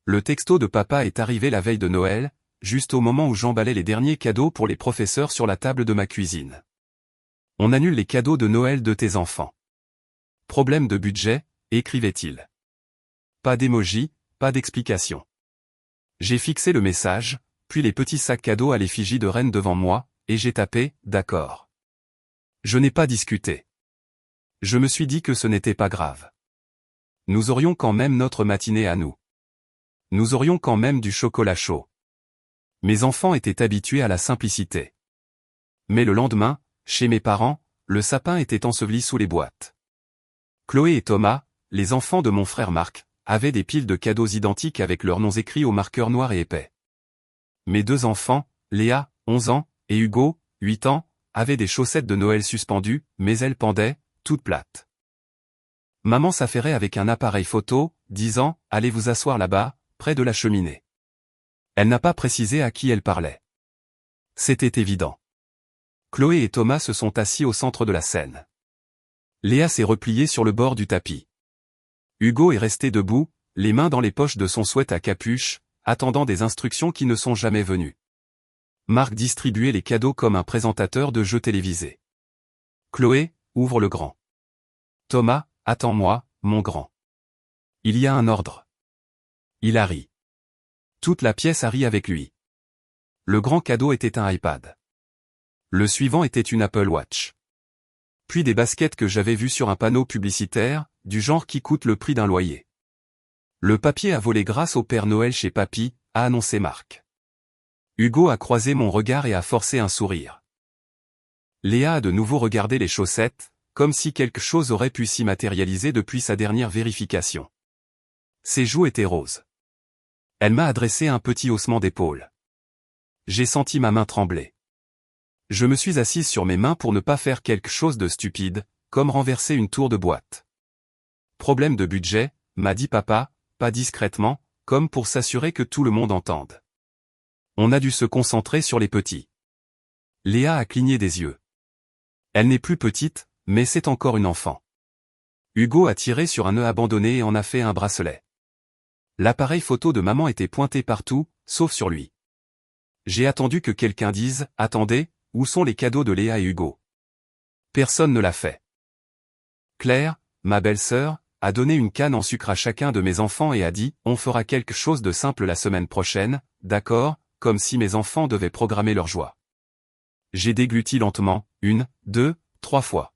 Le texto de papa est arrivé la veille de Noël, juste au moment où j'emballais les derniers cadeaux pour les professeurs sur la table de ma cuisine. On annule les cadeaux de Noël de tes enfants. Problème de budget, écrivait-il. Pas d'émoji, pas d'explication. J'ai fixé le message, puis les petits sacs cadeaux à l'effigie de reine devant moi, et j'ai tapé « D'accord ». Je n'ai pas discuté. Je me suis dit que ce n'était pas grave. Nous aurions quand même notre matinée à nous. Nous aurions quand même du chocolat chaud. Mes enfants étaient habitués à la simplicité. Mais le lendemain, chez mes parents, le sapin était enseveli sous les boîtes. Chloé et Thomas, les enfants de mon frère Marc, avaient des piles de cadeaux identiques avec leurs noms écrits au marqueur noir et épais. Mes deux enfants, Léa, 11 ans, et Hugo, 8 ans, avaient des chaussettes de Noël suspendues, mais elles pendaient, toutes plates. Maman s'affairait avec un appareil photo, disant « Allez vous asseoir là-bas, près de la cheminée ». Elle n'a pas précisé à qui elle parlait. C'était évident. Chloé et Thomas se sont assis au centre de la scène. Léa s'est repliée sur le bord du tapis. Hugo est resté debout, les mains dans les poches de son sweat à capuche, attendant des instructions qui ne sont jamais venues. Marc distribuait les cadeaux comme un présentateur de jeux télévisés. Chloé, ouvre le grand. Thomas, attends-moi, mon grand. Il y a un ordre. Il a ri. Toute la pièce a ri avec lui. Le grand cadeau était un iPad. Le suivant était une Apple Watch. Puis des baskets que j'avais vues sur un panneau publicitaire, du genre qui coûte le prix d'un loyer. Le papier a volé grâce au Père Noël chez Papy, a annoncé Marc. Hugo a croisé mon regard et a forcé un sourire. Léa a de nouveau regardé les chaussettes, comme si quelque chose aurait pu s'y matérialiser depuis sa dernière vérification. Ses joues étaient roses. Elle m'a adressé un petit haussement d'épaule. J'ai senti ma main trembler. Je me suis assise sur mes mains pour ne pas faire quelque chose de stupide, comme renverser une tour de boîte. Problème de budget, m'a dit papa, pas discrètement, comme pour s'assurer que tout le monde entende. On a dû se concentrer sur les petits. Léa a cligné des yeux. Elle n'est plus petite, mais c'est encore une enfant. Hugo a tiré sur un nœud abandonné et en a fait un bracelet. L'appareil photo de maman était pointé partout, sauf sur lui. J'ai attendu que quelqu'un dise « Attendez, où sont les cadeaux de Léa et Hugo ?» Personne ne l'a fait. Claire, ma belle-sœur, a donné une canne en sucre à chacun de mes enfants et a dit « On fera quelque chose de simple la semaine prochaine, d'accord ?» comme si mes enfants devaient programmer leur joie. J'ai dégluti lentement, 1, 2, 3 fois.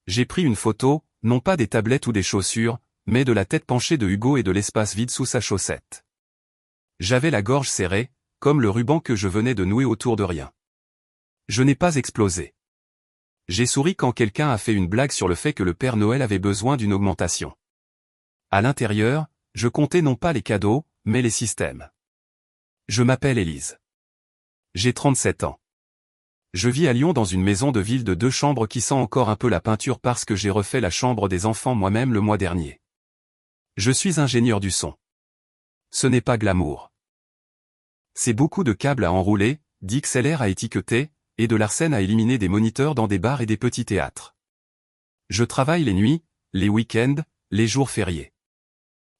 J'ai pris une photo, non pas des tablettes ou des chaussures, mais de la tête penchée de Hugo et de l'espace vide sous sa chaussette. J'avais la gorge serrée, comme le ruban que je venais de nouer autour de rien. Je n'ai pas explosé. J'ai souri quand quelqu'un a fait une blague sur le fait que le Père Noël avait besoin d'une augmentation. À l'intérieur, je comptais non pas les cadeaux, mais les systèmes. Je m'appelle Élise. J'ai 37 ans. Je vis à Lyon dans une maison de ville de 2 chambres qui sent encore un peu la peinture parce que j'ai refait la chambre des enfants moi-même le mois dernier. Je suis ingénieur du son. Ce n'est pas glamour. C'est beaucoup de câbles à enrouler, d'XLR à étiqueter, et de l'arsène à éliminer des moniteurs dans des bars et des petits théâtres. Je travaille les nuits, les week-ends, les jours fériés.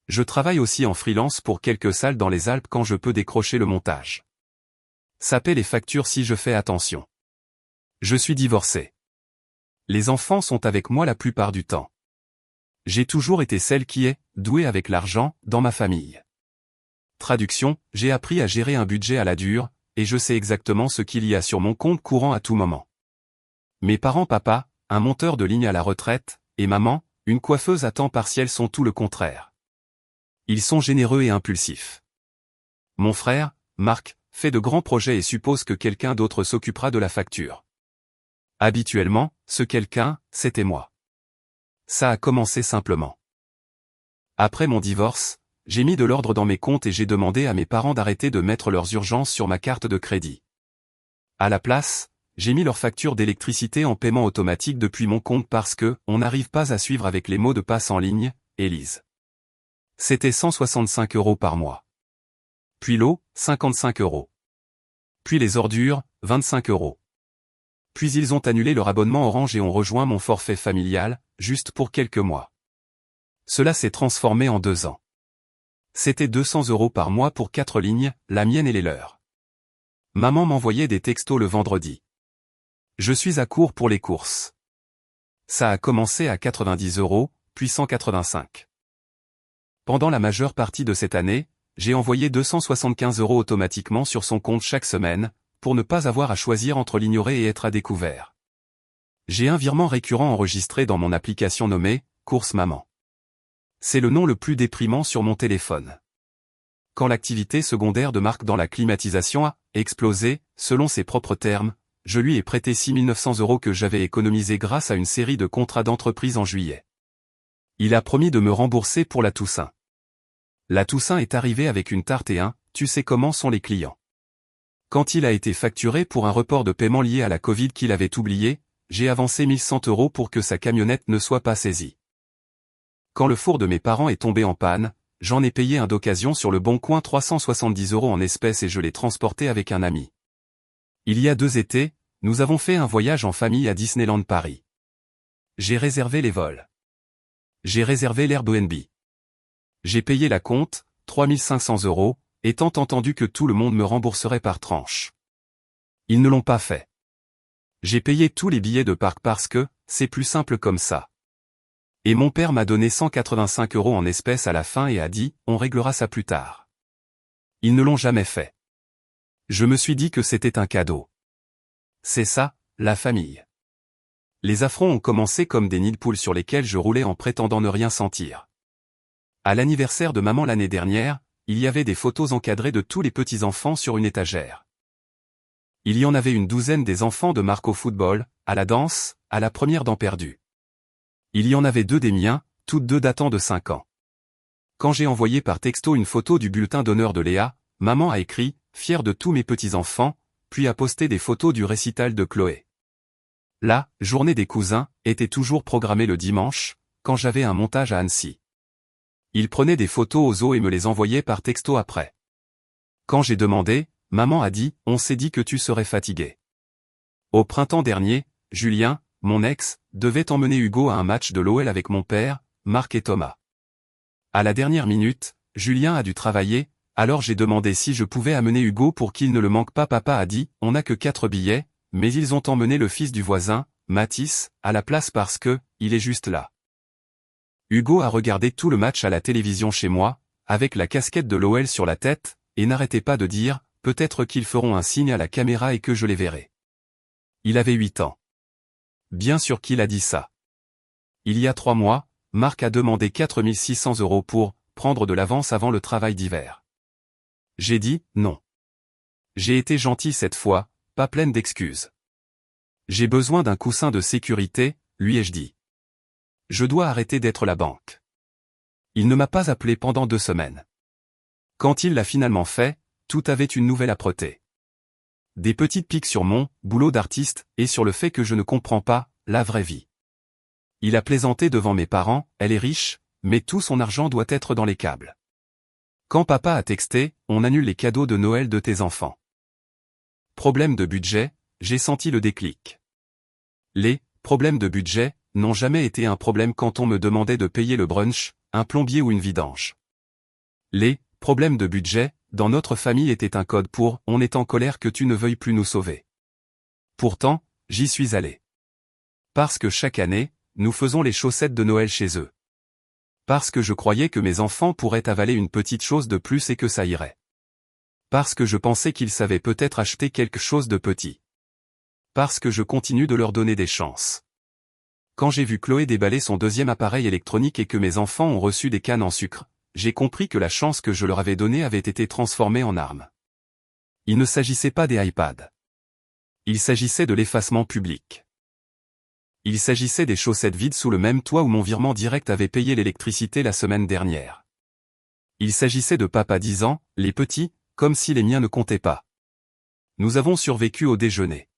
Je travaille aussi en freelance pour quelques salles dans les Alpes quand je peux décrocher le montage. Ça paie les factures si je fais attention. Je suis divorcé. Les enfants sont avec moi la plupart du temps. J'ai toujours été celle qui est douée avec l'argent dans ma famille. Traduction, j'ai appris à gérer un budget à la dure, et je sais exactement ce qu'il y a sur mon compte courant à tout moment. Mes parents, papa, un monteur de ligne à la retraite, et maman, une coiffeuse à temps partiel sont tout le contraire. Ils sont généreux et impulsifs. Mon frère, Marc, fait de grands projets et suppose que quelqu'un d'autre s'occupera de la facture. Habituellement, ce quelqu'un, c'était moi. Ça a commencé simplement. Après mon divorce, j'ai mis de l'ordre dans mes comptes et j'ai demandé à mes parents d'arrêter de mettre leurs urgences sur ma carte de crédit. À la place, j'ai mis leurs factures d'électricité en paiement automatique depuis mon compte parce que on n'arrive pas à suivre avec les mots de passe en ligne, Élise. C'était 165 € par mois. Puis l'eau, 55 €. Puis les ordures, 25 €. Puis ils ont annulé leur abonnement Orange et ont rejoint mon forfait familial, juste pour quelques mois. Cela s'est transformé en 2 ans. C'était 200 € par mois pour 4 lignes, la mienne et les leurs. Maman m'envoyait des textos le vendredi. Je suis à court pour les courses. Ça a commencé à 90 €, puis 185. Pendant la majeure partie de cette année, j'ai envoyé 275 € automatiquement sur son compte chaque semaine, pour ne pas avoir à choisir entre l'ignorer et être à découvert. J'ai un virement récurrent enregistré dans mon application nommée « Course Maman ». C'est le nom le plus déprimant sur mon téléphone. Quand l'activité secondaire de Marc dans la climatisation a explosé, selon ses propres termes, je lui ai prêté 6 900 € que j'avais économisés grâce à une série de contrats d'entreprise en juillet. Il a promis de me rembourser pour la Toussaint. La Toussaint est arrivée avec une tarte et tu sais comment sont les clients. Quand il a été facturé pour un report de paiement lié à la Covid qu'il avait oublié, j'ai avancé 1100 € pour que sa camionnette ne soit pas saisie. Quand le four de mes parents est tombé en panne, j'en ai payé un d'occasion sur le Bon Coin 370 € en espèces et je l'ai transporté avec un ami. Il y a 2 étés, nous avons fait un voyage en famille à Disneyland Paris. J'ai réservé les vols. J'ai réservé l'Airbnb. J'ai payé la compte, 3500 €, étant entendu que tout le monde me rembourserait par tranche. Ils ne l'ont pas fait. J'ai payé tous les billets de parc parce que, c'est plus simple comme ça. Et mon père m'a donné 185 € en espèces à la fin et a dit, on réglera ça plus tard. Ils ne l'ont jamais fait. Je me suis dit que c'était un cadeau. C'est ça, la famille. Les affronts ont commencé comme des nids de poules sur lesquels je roulais en prétendant ne rien sentir. À l'anniversaire de maman l'année dernière, il y avait des photos encadrées de tous les petits-enfants sur une étagère. Il y en avait une douzaine des enfants de Marc au football, à la danse, à la première dent perdue. Il y en avait 2 des miens, toutes 2 datant de 5 ans. Quand j'ai envoyé par texto une photo du bulletin d'honneur de Léa, maman a écrit « Fier de tous mes petits-enfants », puis a posté des photos du récital de Chloé. La journée des cousins était toujours programmée le dimanche, quand j'avais un montage à Annecy. Il prenait des photos aux eaux et me les envoyait par texto après. Quand j'ai demandé, maman a dit « On s'est dit que tu serais fatigué ». Au printemps dernier, Julien, mon ex, devait emmener Hugo à un match de l'OL avec mon père, Marc et Thomas. À la dernière minute, Julien a dû travailler, alors j'ai demandé si je pouvais amener Hugo pour qu'il ne le manque pas. Papa a dit, on n'a que 4 billets, mais ils ont emmené le fils du voisin, Mathis, à la place parce que, il est juste là. Hugo a regardé tout le match à la télévision chez moi, avec la casquette de l'OL sur la tête, et n'arrêtait pas de dire, peut-être qu'ils feront un signe à la caméra et que je les verrai. Il avait 8 ans. Bien sûr qu'il a dit ça. Il y a 3 mois, Marc a demandé 4 600 € pour prendre de l'avance avant le travail d'hiver. J'ai dit non. J'ai été gentil cette fois, pas pleine d'excuses. J'ai besoin d'un coussin de sécurité, lui ai-je dit. Je dois arrêter d'être la banque. Il ne m'a pas appelé pendant 2 semaines. Quand il l'a finalement fait, tout avait une nouvelle âpreté. Des petites piques sur mon boulot d'artiste et sur le fait que je ne comprends pas la vraie vie. Il a plaisanté devant mes parents, elle est riche, mais tout son argent doit être dans les câbles. Quand papa a texté, on annule les cadeaux de Noël de tes enfants. Problème de budget, j'ai senti le déclic. Les problèmes de budget n'ont jamais été un problème quand on me demandait de payer le brunch, un plombier ou une vidange. Les problèmes de budget, dans notre famille étaient un code pour « on est en colère que tu ne veuilles plus nous sauver ». Pourtant, j'y suis allé. Parce que chaque année, nous faisons les chaussettes de Noël chez eux. Parce que je croyais que mes enfants pourraient avaler une petite chose de plus et que ça irait. Parce que je pensais qu'ils savaient peut-être acheter quelque chose de petit. Parce que je continue de leur donner des chances. Quand j'ai vu Chloé déballer son 2e appareil électronique et que mes enfants ont reçu des cannes en sucre, j'ai compris que la chance que je leur avais donnée avait été transformée en arme. Il ne s'agissait pas des iPads. Il s'agissait de l'effacement public. Il s'agissait des chaussettes vides sous le même toit où mon virement direct avait payé l'électricité la semaine dernière. Il s'agissait de papa disant, les petits, comme si les miens ne comptaient pas. Nous avons survécu au déjeuner.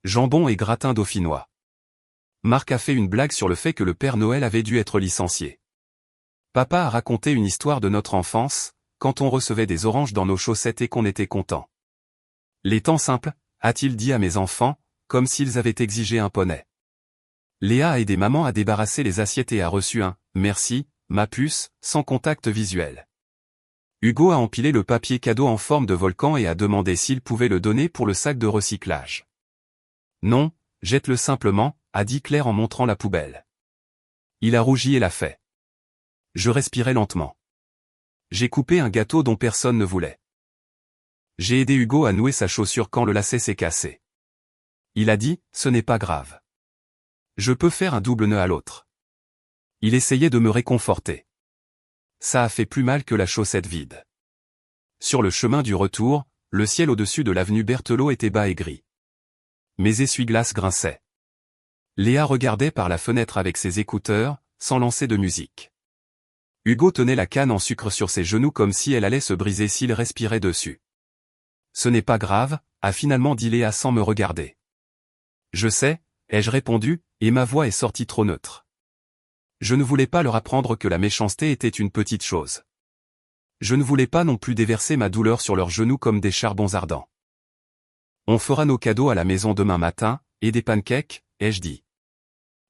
Jambon et gratin dauphinois. Marc a fait une blague sur le fait que le Père Noël avait dû être licencié. Papa a raconté une histoire de notre enfance, quand on recevait des oranges dans nos chaussettes et qu'on était content. Les temps simples, a-t-il dit à mes enfants, comme s'ils avaient exigé un poney. Léa a aidé maman à débarrasser les assiettes et a reçu un « merci, ma puce » sans contact visuel. Hugo a empilé le papier cadeau en forme de volcan et a demandé s'il pouvait le donner pour le sac de recyclage. Non, jette-le simplement, a dit Claire en montrant la poubelle. Il a rougi et l'a fait. Je respirais lentement. J'ai coupé un gâteau dont personne ne voulait. J'ai aidé Hugo à nouer sa chaussure quand le lacet s'est cassé. Il a dit, ce n'est pas grave. Je peux faire un double nœud à l'autre. Il essayait de me réconforter. Ça a fait plus mal que la chaussette vide. Sur le chemin du retour, le ciel au-dessus de l'avenue Berthelot était bas et gris. Mes essuie-glaces grinçaient. Léa regardait par la fenêtre avec ses écouteurs, sans lancer de musique. Hugo tenait la canne en sucre sur ses genoux comme si elle allait se briser s'il respirait dessus. Ce n'est pas grave, a finalement dit Léa sans me regarder. Je sais, ai-je répondu, et ma voix est sortie trop neutre. Je ne voulais pas leur apprendre que la méchanceté était une petite chose. Je ne voulais pas non plus déverser ma douleur sur leurs genoux comme des charbons ardents. On fera nos cadeaux à la maison demain matin, et des pancakes, ai-je dit.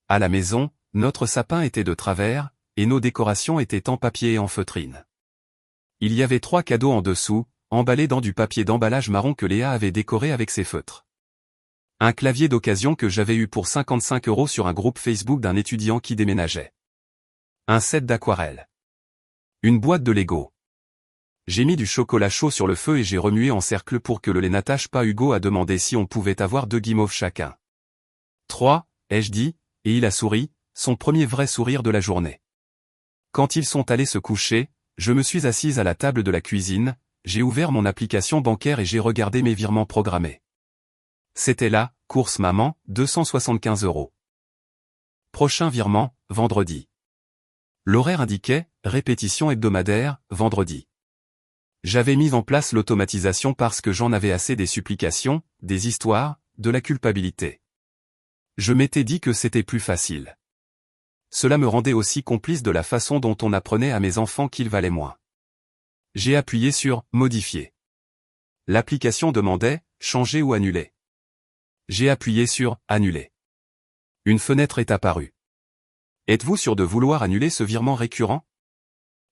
À la maison, notre sapin était de travers, et nos décorations étaient en papier et en feutrine. Il y avait 3 cadeaux en dessous, emballés dans du papier d'emballage marron que Léa avait décoré avec ses feutres. Un clavier d'occasion que j'avais eu pour 55 € sur un groupe Facebook d'un étudiant qui déménageait. Un set d'aquarelle. Une boîte de Lego. J'ai mis du chocolat chaud sur le feu et j'ai remué en cercle pour que le lait n'attache pas. Hugo a demandé si on pouvait avoir 2 guimauves chacun. 3, ai-je dit, et il a souri, son premier vrai sourire de la journée. Quand ils sont allés se coucher, je me suis assise à la table de la cuisine, j'ai ouvert mon application bancaire et j'ai regardé mes virements programmés. C'était là, course maman, 275 €. Prochain virement, vendredi. L'horaire indiquait, répétition hebdomadaire, vendredi. J'avais mis en place l'automatisation parce que j'en avais assez des supplications, des histoires, de la culpabilité. Je m'étais dit que c'était plus facile. Cela me rendait aussi complice de la façon dont on apprenait à mes enfants qu'ils valaient moins. J'ai appuyé sur « Modifier ». L'application demandait « Changer ou annuler ». J'ai appuyé sur « Annuler ». Une fenêtre est apparue. Êtes-vous sûr de vouloir annuler ce virement récurrent?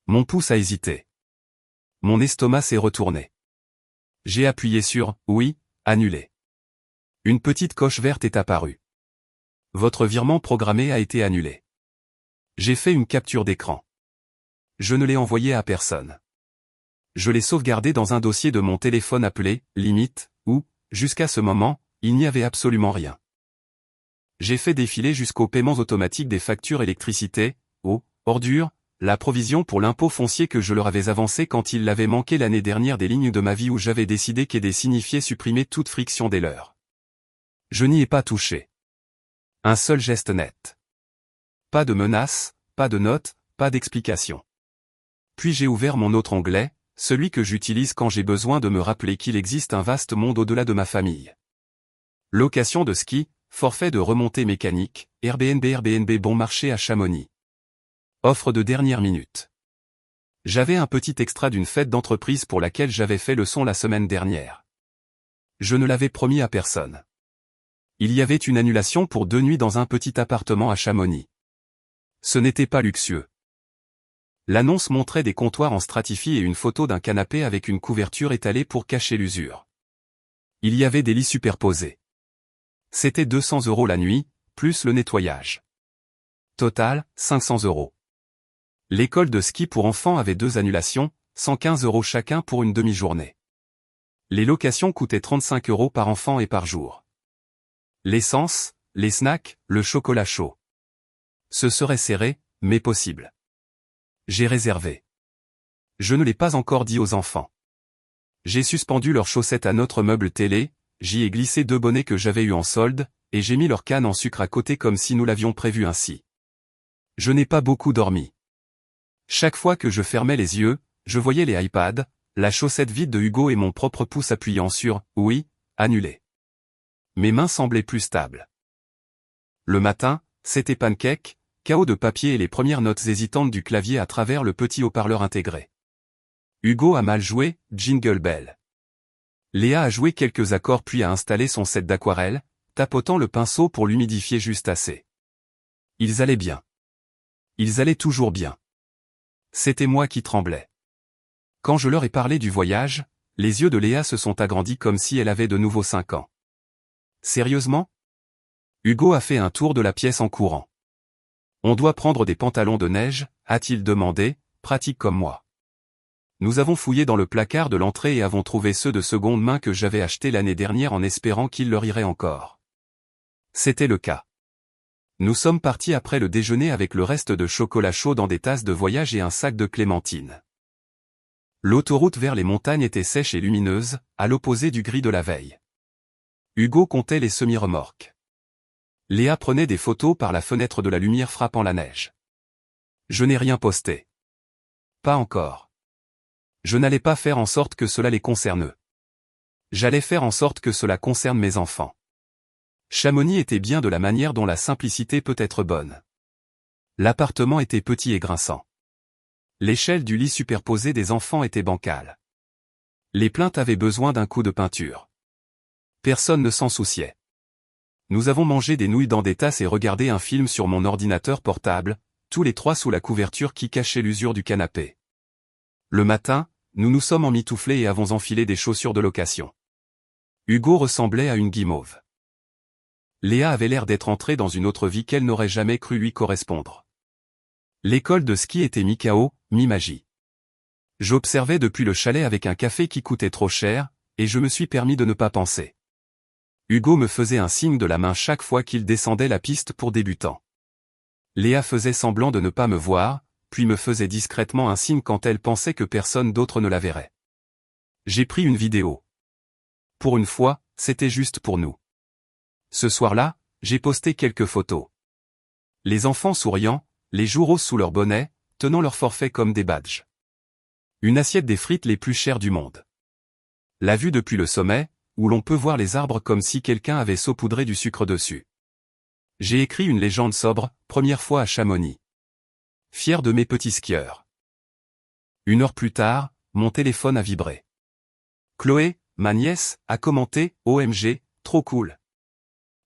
Mon pouce a hésité. Mon estomac s'est retourné. J'ai appuyé sur « Oui, annuler ». Une petite coche verte est apparue. Votre virement programmé a été annulé. J'ai fait une capture d'écran. Je ne l'ai envoyé à personne. Je l'ai sauvegardé dans un dossier de mon téléphone appelé « Limite » où, jusqu'à ce moment, il n'y avait absolument rien. J'ai fait défiler jusqu'aux paiements automatiques des factures électricité, eau, ordures, la provision pour l'impôt foncier que je leur avais avancé quand ils l'avaient manqué l'année dernière, des lignes de ma vie où j'avais décidé qu'aider signifiait supprimer toute friction des leurs. Je n'y ai pas touché. Un seul geste net. Pas de menace, pas de note, pas d'explication. Puis j'ai ouvert mon autre onglet, celui que j'utilise quand j'ai besoin de me rappeler qu'il existe un vaste monde au-delà de ma famille. Location de ski, forfait de remontée mécanique, Airbnb bon marché à Chamonix. Offre de dernière minute. J'avais un petit extra d'une fête d'entreprise pour laquelle j'avais fait le son la semaine dernière. Je ne l'avais promis à personne. Il y avait une annulation pour 2 nuits dans un petit appartement à Chamonix. Ce n'était pas luxueux. L'annonce montrait des comptoirs en stratifie et une photo d'un canapé avec une couverture étalée pour cacher l'usure. Il y avait des lits superposés. C'était 200 € la nuit, plus le nettoyage. Total, 500 €. L'école de ski pour enfants avait 2 annulations, 115 € chacun pour une demi-journée. Les locations coûtaient 35 € par enfant et par jour. L'essence, les snacks, le chocolat chaud. Ce serait serré, mais possible. J'ai réservé. Je ne l'ai pas encore dit aux enfants. J'ai suspendu leurs chaussettes à notre meuble télé, j'y ai glissé 2 bonnets que j'avais eus en solde, et j'ai mis leur canne en sucre à côté comme si nous l'avions prévu ainsi. Je n'ai pas beaucoup dormi. Chaque fois que je fermais les yeux, je voyais les iPads, la chaussette vide de Hugo et mon propre pouce appuyant sur « Oui, annuler ». Mes mains semblaient plus stables. Le matin, c'était pancake, chaos de papier et les premières notes hésitantes du clavier à travers le petit haut-parleur intégré. Hugo a mal joué, Jingle Bell. Léa a joué quelques accords puis a installé son set d'aquarelle, tapotant le pinceau pour l'humidifier juste assez. Ils allaient bien. Ils allaient toujours bien. C'était moi qui tremblais. Quand je leur ai parlé du voyage, les yeux de Léa se sont agrandis comme si elle avait de nouveau 5 ans. Sérieusement? Hugo a fait un tour de la pièce en courant. On doit prendre des pantalons de neige, a-t-il demandé, pratique comme moi. Nous avons fouillé dans le placard de l'entrée et avons trouvé ceux de seconde main que j'avais achetés l'année dernière en espérant qu'ils leur iraient encore. C'était le cas. Nous sommes partis après le déjeuner avec le reste de chocolat chaud dans des tasses de voyage et un sac de clémentines. L'autoroute vers les montagnes était sèche et lumineuse, à l'opposé du gris de la veille. Hugo comptait les semi-remorques. Léa prenait des photos par la fenêtre de la lumière frappant la neige. Je n'ai rien posté. Pas encore. Je n'allais pas faire en sorte que cela les concerne. J'allais faire en sorte que cela concerne mes enfants. Chamonix était bien de la manière dont la simplicité peut être bonne. L'appartement était petit et grinçant. L'échelle du lit superposé des enfants était bancale. Les plaintes avaient besoin d'un coup de peinture. Personne ne s'en souciait. Nous avons mangé des nouilles dans des tasses et regardé un film sur mon ordinateur portable, tous les trois sous la couverture qui cachait l'usure du canapé. Le matin, nous nous sommes emmitouflés et avons enfilé des chaussures de location. Hugo ressemblait à une guimauve. Léa avait l'air d'être entrée dans une autre vie qu'elle n'aurait jamais cru lui correspondre. L'école de ski était mi-chaos, mi-magie. J'observais depuis le chalet avec un café qui coûtait trop cher, et je me suis permis de ne pas penser. Hugo me faisait un signe de la main chaque fois qu'il descendait la piste pour débutants. Léa faisait semblant de ne pas me voir, puis me faisait discrètement un signe quand elle pensait que personne d'autre ne la verrait. J'ai pris une vidéo. Pour une fois, c'était juste pour nous. Ce soir-là, j'ai posté quelques photos. Les enfants souriant, les joues roses sous leur bonnet, tenant leur forfait comme des badges. Une assiette des frites les plus chères du monde. La vue depuis le sommet, où l'on peut voir les arbres comme si quelqu'un avait saupoudré du sucre dessus. J'ai écrit une légende sobre, première fois à Chamonix. Fier de mes petits skieurs. 1 heure plus tard, mon téléphone a vibré. Chloé, ma nièce, a commenté « OMG, trop cool.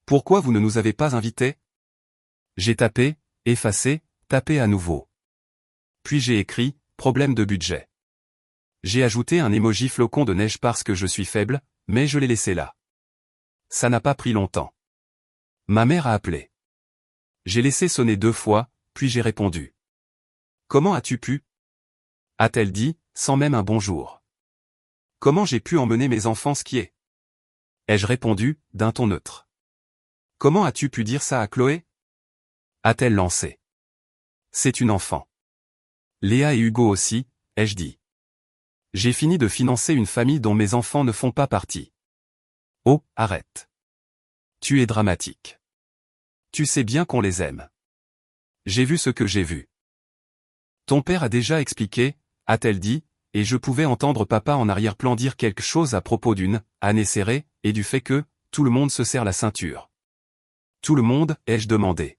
Pourquoi vous ne nous avez pas invités ?» J'ai tapé, effacé, tapé à nouveau. Puis j'ai écrit « Problème de budget ». J'ai ajouté un emoji flocon de neige parce que je suis faible, mais je l'ai laissé là. Ça n'a pas pris longtemps. Ma mère a appelé. J'ai laissé sonner 2 fois, puis j'ai répondu. Comment as-tu pu? A-t-elle dit, sans même un bonjour. Comment j'ai pu emmener mes enfants skier? Ai-je répondu, d'un ton neutre. Comment as-tu pu dire ça à Chloé? A-t-elle lancé. C'est une enfant. Léa et Hugo aussi, ai-je dit. J'ai fini de financer une famille dont mes enfants ne font pas partie. Oh, arrête. Tu es dramatique. Tu sais bien qu'on les aime. J'ai vu ce que j'ai vu. Ton père a déjà expliqué, a-t-elle dit, et je pouvais entendre papa en arrière-plan dire quelque chose à propos d'une année serrée, et du fait que tout le monde se serre la ceinture. Tout le monde, ai-je demandé.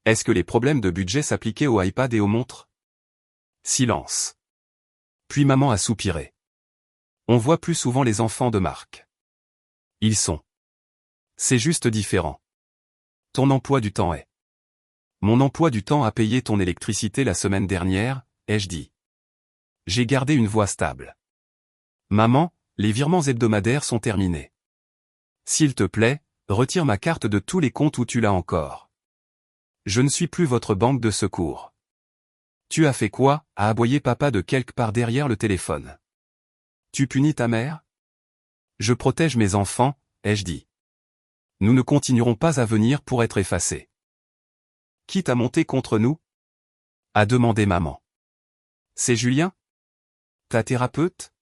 Est-ce que les problèmes de budget s'appliquaient au iPad et aux montres? Silence. Puis maman a soupiré. On voit plus souvent les enfants de Marc. Ils sont. C'est juste différent. Ton emploi du temps est. Mon emploi du temps a payé ton électricité la semaine dernière, ai-je dit. J'ai gardé une voix stable. Maman, les virements hebdomadaires sont terminés. S'il te plaît, retire ma carte de tous les comptes où tu l'as encore. Je ne suis plus votre banque de secours. Tu as fait quoi? A aboyé papa de quelque part derrière le téléphone. Tu punis ta mère? Je protège mes enfants, ai-je dit. Nous ne continuerons pas à venir pour être effacés. Qui t'a monté contre nous? A demandé maman. C'est Julien? Ta thérapeute?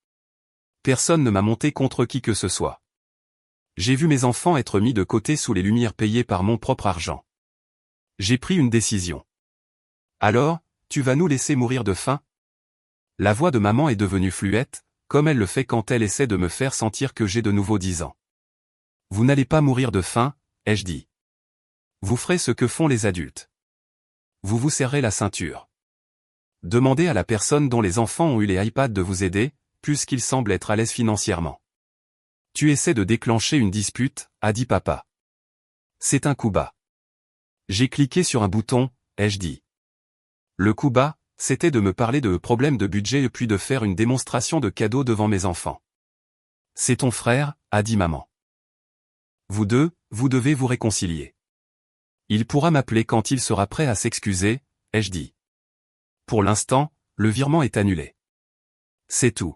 Personne ne m'a monté contre qui que ce soit. J'ai vu mes enfants être mis de côté sous les lumières payées par mon propre argent. J'ai pris une décision. Alors, tu vas nous laisser mourir de faim? La voix de maman est devenue fluette, comme elle le fait quand elle essaie de me faire sentir que j'ai de nouveau 10 ans. Vous n'allez pas mourir de faim, ai-je dit. Vous ferez ce que font les adultes. Vous vous serrez la ceinture. Demandez à la personne dont les enfants ont eu les iPads de vous aider, puisqu'ils semblent être à l'aise financièrement. Tu essaies de déclencher une dispute, a dit papa. C'est un coup bas. J'ai cliqué sur un bouton, ai-je dit. Le coup bas, c'était de me parler de problèmes de budget et puis de faire une démonstration de cadeaux devant mes enfants. C'est ton frère, a dit maman. Vous deux, vous devez vous réconcilier. Il pourra m'appeler quand il sera prêt à s'excuser, ai-je dit. Pour l'instant, le virement est annulé. C'est tout.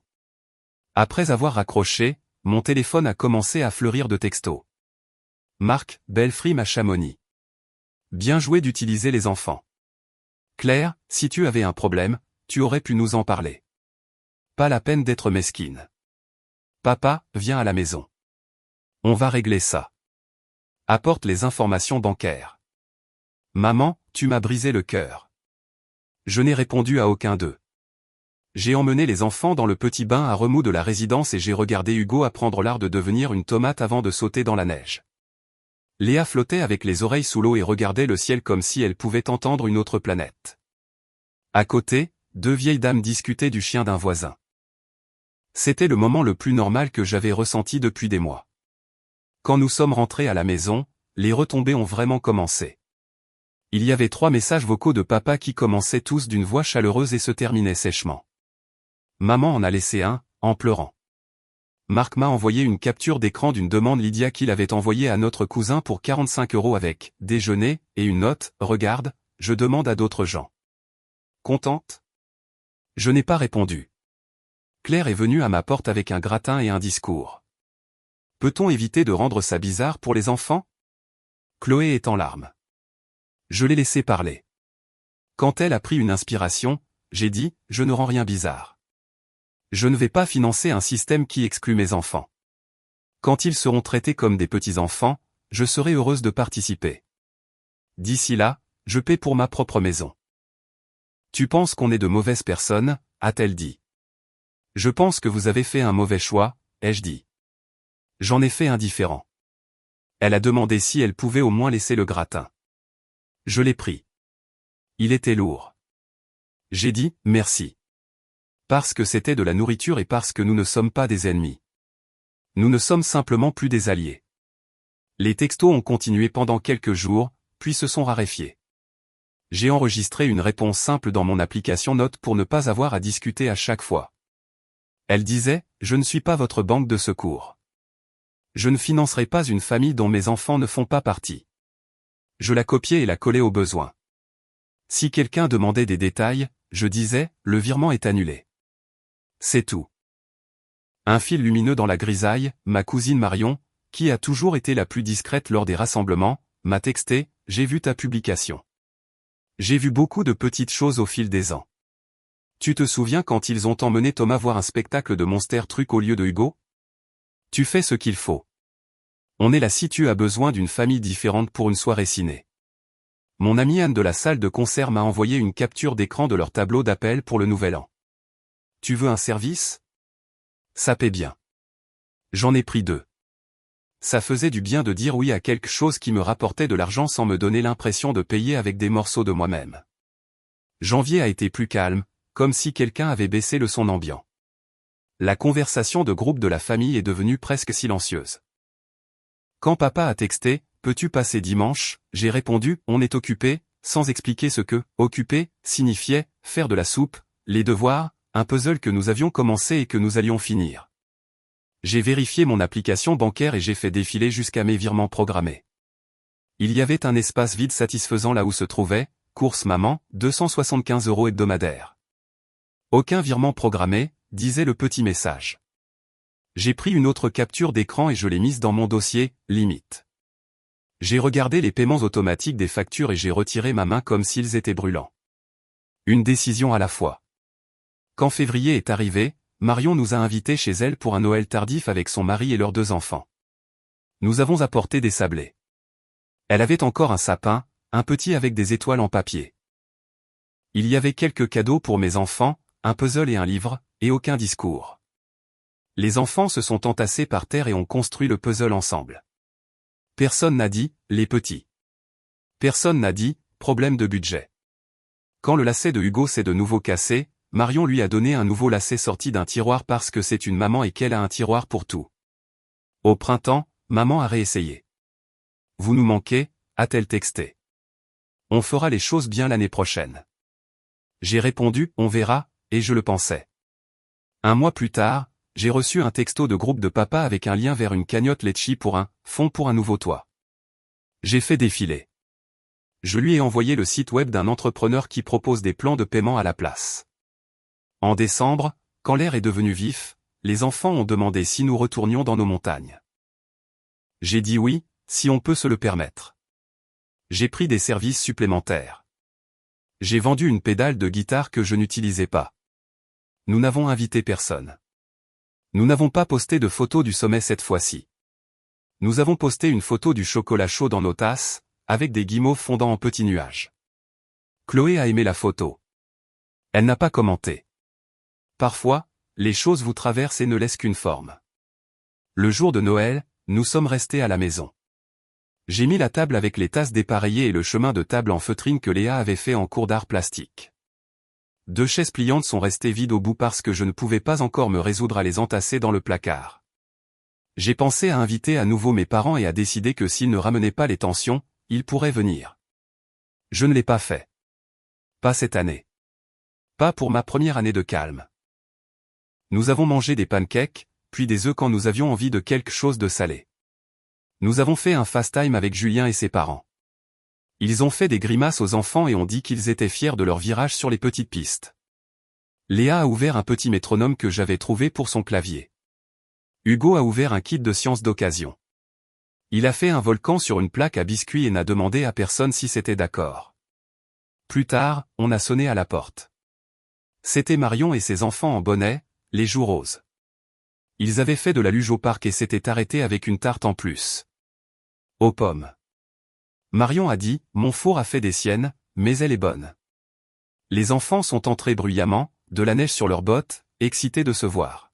Après avoir raccroché, mon téléphone a commencé à fleurir de textos. Marc, Belfrim à Chamonix. Bien joué d'utiliser les enfants. Claire, si tu avais un problème, tu aurais pu nous en parler. Pas la peine d'être mesquine. Papa, viens à la maison. On va régler ça. Apporte les informations bancaires. Maman, tu m'as brisé le cœur. Je n'ai répondu à aucun d'eux. J'ai emmené les enfants dans le petit bain à remous de la résidence et j'ai regardé Hugo apprendre l'art de devenir une tomate avant de sauter dans la neige. Léa flottait avec les oreilles sous l'eau et regardait le ciel comme si elle pouvait entendre une autre planète. À côté, deux vieilles dames discutaient du chien d'un voisin. C'était le moment le plus normal que j'avais ressenti depuis des mois. Quand nous sommes rentrés à la maison, les retombées ont vraiment commencé. Il y avait 3 messages vocaux de papa qui commençaient tous d'une voix chaleureuse et se terminaient sèchement. Maman en a laissé un, en pleurant. Marc m'a envoyé une capture d'écran d'une demande Lydia qu'il avait envoyée à notre cousin pour 45 € avec déjeuner et une note, regarde, je demande à d'autres gens. Contente? Je n'ai pas répondu. Claire est venue à ma porte avec un gratin et un discours. Peut-on éviter de rendre ça bizarre pour les enfants? Chloé est en larmes. Je l'ai laissé parler. Quand elle a pris une inspiration, j'ai dit, je ne rends rien bizarre. Je ne vais pas financer un système qui exclut mes enfants. Quand ils seront traités comme des petits-enfants, je serai heureuse de participer. D'ici là, je paie pour ma propre maison. Tu penses qu'on est de mauvaises personnes, a-t-elle dit. Je pense que vous avez fait un mauvais choix, ai-je dit. J'en ai fait un différent. Elle a demandé si elle pouvait au moins laisser le gratin. Je l'ai pris. Il était lourd. J'ai dit, merci. Parce que c'était de la nourriture et parce que nous ne sommes pas des ennemis. Nous ne sommes simplement plus des alliés. Les textos ont continué pendant quelques jours, puis se sont raréfiés. J'ai enregistré une réponse simple dans mon application Notes pour ne pas avoir à discuter à chaque fois. Elle disait, je ne suis pas votre banque de secours. Je ne financerai pas une famille dont mes enfants ne font pas partie. Je la copiais et la collais au besoin. Si quelqu'un demandait des détails, je disais, le virement est annulé. C'est tout. Un fil lumineux dans la grisaille, ma cousine Marion, qui a toujours été la plus discrète lors des rassemblements, m'a texté, j'ai vu ta publication. J'ai vu beaucoup de petites choses au fil des ans. Tu te souviens quand ils ont emmené Thomas voir un spectacle de Monster Truc au lieu de Hugo? Tu fais ce qu'il faut. On est là si tu as besoin d'une famille différente pour une soirée ciné. Mon amie Anne de la salle de concert m'a envoyé une capture d'écran de leur tableau d'appel pour le nouvel an. Tu veux un service? Ça paie bien. J'en ai pris 2. Ça faisait du bien de dire oui à quelque chose qui me rapportait de l'argent sans me donner l'impression de payer avec des morceaux de moi-même. Janvier a été plus calme, comme si quelqu'un avait baissé le son ambiant. La conversation de groupe de la famille est devenue presque silencieuse. Quand papa a texté, peux-tu passer dimanche, j'ai répondu, on est occupé, sans expliquer ce que, occupé, signifiait, faire de la soupe, les devoirs, un puzzle que nous avions commencé et que nous allions finir. J'ai vérifié mon application bancaire et j'ai fait défiler jusqu'à mes virements programmés. Il y avait un espace vide satisfaisant là où se trouvait, course maman, 275 € hebdomadaires. Aucun virement programmé, disait le petit message. J'ai pris une autre capture d'écran et je l'ai mise dans mon dossier, limite. J'ai regardé les paiements automatiques des factures et j'ai retiré ma main comme s'ils étaient brûlants. Une décision à la fois. Quand février est arrivé, Marion nous a invités chez elle pour un Noël tardif avec son mari et leurs 2 enfants. Nous avons apporté des sablés. Elle avait encore un sapin, un petit avec des étoiles en papier. Il y avait quelques cadeaux pour mes enfants, un puzzle et un livre, et aucun discours. Les enfants se sont entassés par terre et ont construit le puzzle ensemble. Personne n'a dit, les petits. Personne n'a dit, problème de budget. Quand le lacet de Hugo s'est de nouveau cassé, Marion lui a donné un nouveau lacet sorti d'un tiroir parce que c'est une maman et qu'elle a un tiroir pour tout. Au printemps, maman a réessayé. Vous nous manquez, a-t-elle texté. On fera les choses bien l'année prochaine. J'ai répondu, on verra, et je le pensais. Un mois plus tard, j'ai reçu un texto de groupe de papa avec un lien vers une cagnotte Litchi pour un fonds pour un nouveau toit. J'ai fait défiler. Je lui ai envoyé le site web d'un entrepreneur qui propose des plans de paiement à la place. En décembre, quand l'air est devenu vif, les enfants ont demandé si nous retournions dans nos montagnes. J'ai dit oui, si on peut se le permettre. J'ai pris des services supplémentaires. J'ai vendu une pédale de guitare que je n'utilisais pas. Nous n'avons invité personne. Nous n'avons pas posté de photo du sommet cette fois-ci. Nous avons posté une photo du chocolat chaud dans nos tasses, avec des guimauves fondant en petits nuages. Chloé a aimé la photo. Elle n'a pas commenté. Parfois, les choses vous traversent et ne laissent qu'une forme. Le jour de Noël, nous sommes restés à la maison. J'ai mis la table avec les tasses dépareillées et le chemin de table en feutrine que Léa avait fait en cours d'art plastique. 2 chaises pliantes sont restées vides au bout parce que je ne pouvais pas encore me résoudre à les entasser dans le placard. J'ai pensé à inviter à nouveau mes parents et à décider que s'ils ne ramenaient pas les tensions, ils pourraient venir. Je ne l'ai pas fait. Pas cette année. Pas pour ma première année de calme. Nous avons mangé des pancakes, puis des œufs quand nous avions envie de quelque chose de salé. Nous avons fait un fast time avec Julien et ses parents. Ils ont fait des grimaces aux enfants et ont dit qu'ils étaient fiers de leur virage sur les petites pistes. Léa a ouvert un petit métronome que j'avais trouvé pour son clavier. Hugo a ouvert un kit de science d'occasion. Il a fait un volcan sur une plaque à biscuits et n'a demandé à personne si c'était d'accord. Plus tard, on a sonné à la porte. C'était Marion et ses enfants en bonnet, les joues roses. Ils avaient fait de la luge au parc et s'étaient arrêtés avec une tarte en plus. Aux pommes. Marion a dit, mon four a fait des siennes, mais elle est bonne. Les enfants sont entrés bruyamment, de la neige sur leurs bottes, excités de se voir.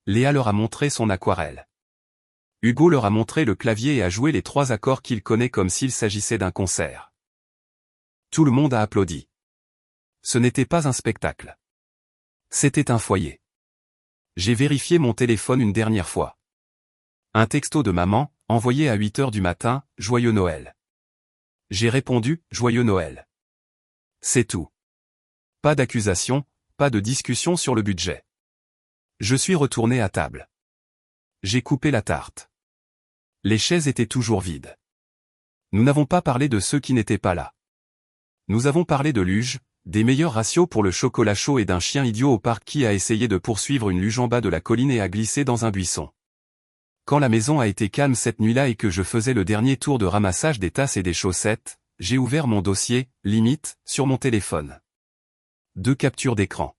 Léa leur a montré son aquarelle. Hugo leur a montré le clavier et a joué les 3 accords qu'il connaît comme s'il s'agissait d'un concert. Tout le monde a applaudi. Ce n'était pas un spectacle. C'était un foyer. J'ai vérifié mon téléphone une dernière fois. Un texto de maman, envoyé à 8 heures du matin, Joyeux Noël. J'ai répondu, Joyeux Noël. C'est tout. Pas d'accusation, pas de discussion sur le budget. Je suis retourné à table. J'ai coupé la tarte. Les chaises étaient toujours vides. Nous n'avons pas parlé de ceux qui n'étaient pas là. Nous avons parlé de luge, des meilleurs ratios pour le chocolat chaud et d'un chien idiot au parc qui a essayé de poursuivre une luge en bas de la colline et a glissé dans un buisson. Quand la maison a été calme cette nuit-là et que je faisais le dernier tour de ramassage des tasses et des chaussettes, j'ai ouvert mon dossier, limite, sur mon téléphone. 2 captures d'écran.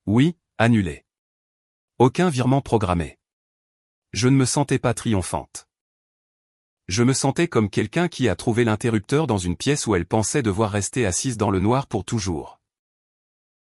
Oui, annulé. Aucun virement programmé. Je ne me sentais pas triomphante. Je me sentais comme quelqu'un qui a trouvé l'interrupteur dans une pièce où elle pensait devoir rester assise dans le noir pour toujours.